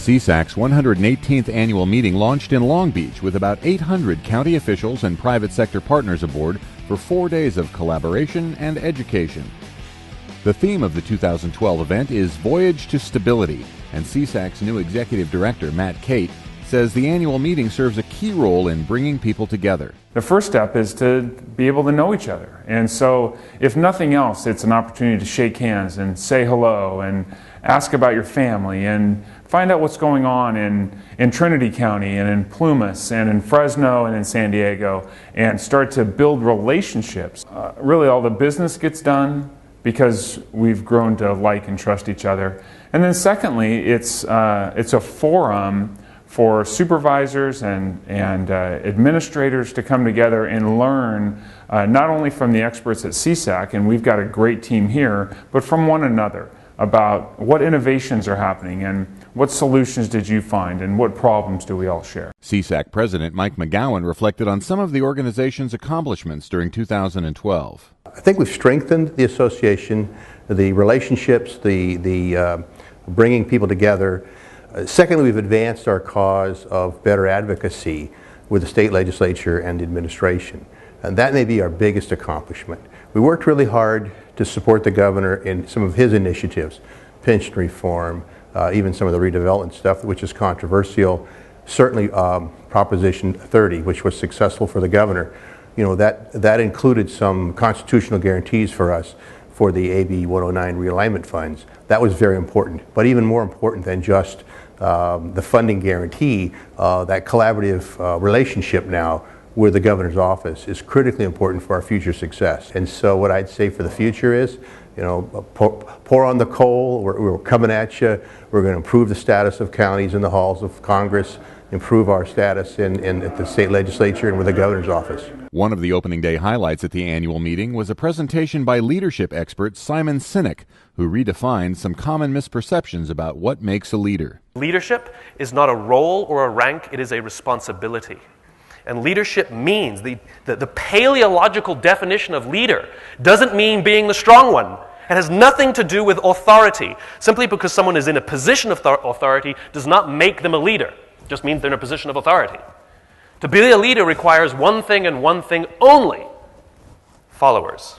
CSAC's 118th annual meeting launched in Long Beach with about 800 county officials and private sector partners aboard for 4 days of collaboration and education. The theme of the 2012 event is Voyage to Stability, and CSAC's new executive director, Matt Cate, says the annual meeting serves a key role in bringing people together. The first step is to be able to know each other. And so, if nothing else, it's an opportunity to shake hands and say hello and ask about your family and find out what's going on in Trinity County and in Plumas and in Fresno and in San Diego, and start to build relationships. Really, all the business gets done because we've grown to like and trust each other. And then secondly, it's a forum for supervisors and administrators to come together and learn not only from the experts at CSAC, and we've got a great team here, but from one another about what innovations are happening and what solutions did you find and what problems do we all share. CSAC President Mike McGowan reflected on some of the organization's accomplishments during 2012. I think we've strengthened the association, the relationships, the bringing people together. Secondly, we've advanced our cause of better advocacy with the state legislature and the administration. And that may be our biggest accomplishment. We worked really hard to support the governor in some of his initiatives, pension reform, even some of the redevelopment stuff, which is controversial. Certainly Proposition 30, which was successful for the governor. You know, that included some constitutional guarantees for us for the AB 109 realignment funds. That was very important. But even more important than just the funding guarantee, that collaborative relationship now with the governor's office is critically important for our future success. And so what I'd say for the future is, you know, pour on the coal. We're coming at you. We're going to improve the status of counties in the halls of Congress, improve our status at the state legislature and with the governor's office. One of the opening day highlights at the annual meeting was a presentation by leadership expert Simon Sinek, who redefined some common misperceptions about what makes a leader. Leadership is not a role or a rank, it is a responsibility. And leadership means, the paleological definition of leader doesn't mean being the strong one. It has nothing to do with authority. Simply because someone is in a position of authority does not make them a leader. It just means they're in a position of authority. To be a leader requires one thing and one thing only: followers.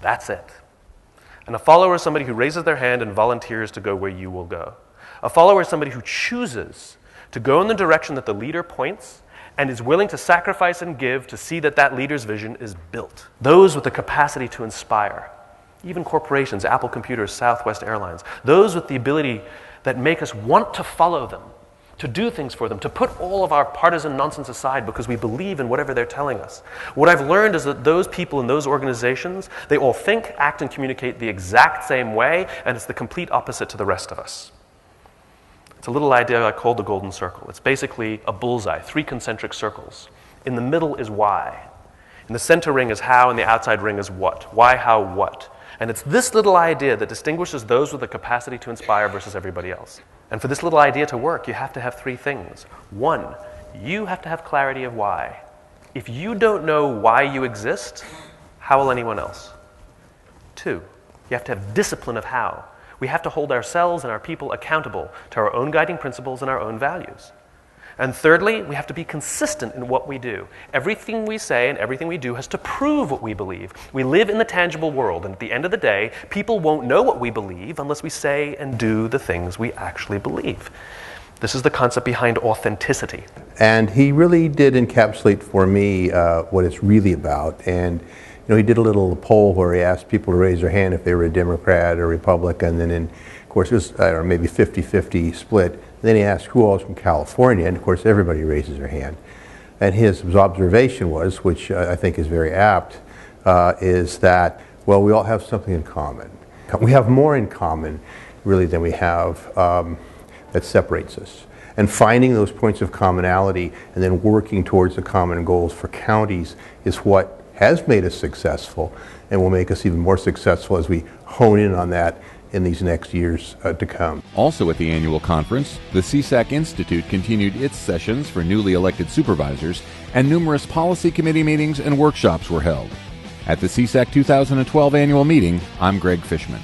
That's it. And a follower is somebody who raises their hand and volunteers to go where you will go. A follower is somebody who chooses to go in the direction that the leader points and is willing to sacrifice and give to see that that leader's vision is built. Those with the capacity to inspire, even corporations, Apple Computers, Southwest Airlines, those with the ability that make us want to follow them, to do things for them, to put all of our partisan nonsense aside because we believe in whatever they're telling us. What I've learned is that those people in those organizations, they all think, act, and communicate the exact same way, and it's the complete opposite to the rest of us. It's a little idea I call the golden circle. It's basically a bullseye, 3 concentric circles. In the middle is why. In the center ring is how, and the outside ring is what. Why, how, what. And it's this little idea that distinguishes those with the capacity to inspire versus everybody else. And for this little idea to work, you have to have 3 things. 1, you have to have clarity of why. If you don't know why you exist, how will anyone else? 2, you have to have discipline of how. We have to hold ourselves and our people accountable to our own guiding principles and our own values. And thirdly, we have to be consistent in what we do. Everything we say and everything we do has to prove what we believe. We live in the tangible world, and at the end of the day, people won't know what we believe unless we say and do the things we actually believe. This is the concept behind authenticity. And he really did encapsulate for me what it's really about. And you know, he did a little poll where he asked people to raise their hand if they were a Democrat or Republican, and then, of course, it was, I don't know, maybe 50-50 split. And then he asked who all was from California, and of course, everybody raises their hand. And his observation was, which I think is very apt, is that, well, we all have something in common. We have more in common, really, than we have that separates us. And finding those points of commonality and then working towards the common goals for counties is what has made us successful and will make us even more successful as we hone in on that in these next years to come. Also at the annual conference, the CSAC Institute continued its sessions for newly elected supervisors, and numerous policy committee meetings and workshops were held. At the CSAC 2012 annual meeting, I'm Greg Fishman.